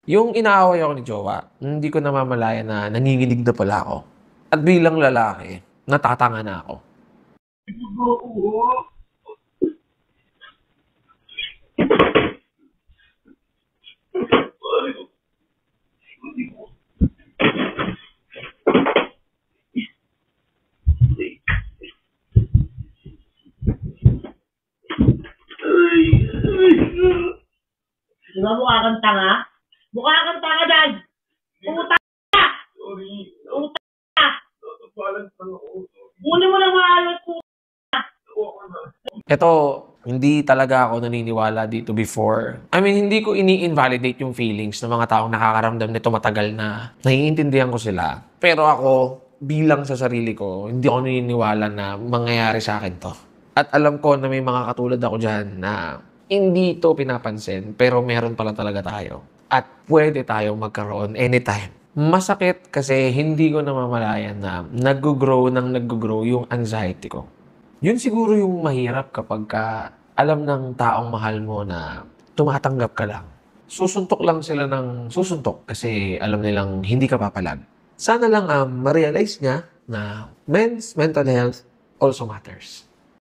Yung inaaway ako ni jowa, hindi ko namamalayan na nanginginig na pala ako. At bilang lalaki, natatanga na ako. Di ba mukha kang tanga? Mukha kang tanga, Dad! Puta ka! Puta ka! Kunin mo na maalat po! Ito, hindi talaga ako naniniwala dito before. I mean, hindi ko ini-invalidate yung feelings ng mga taong nakakaramdam nito matagal na. Naiintindihan ko sila. Pero ako, bilang sa sarili ko, hindi ako naniniwala na mangyayari sa akin to. At alam ko na may mga katulad ako dyan na hindi to pinapansin, pero meron pala talaga tayo. At pwede tayong magkaroon anytime. Masakit kasi hindi ko namamalayan na nag-grow yung anxiety ko. Yun siguro yung mahirap kapag alam ng taong mahal mo na tumatanggap ka lang. Susuntok lang sila ng susuntok kasi alam nilang hindi ka papalag. Sana lang ma-realize niya na men's mental health also matters.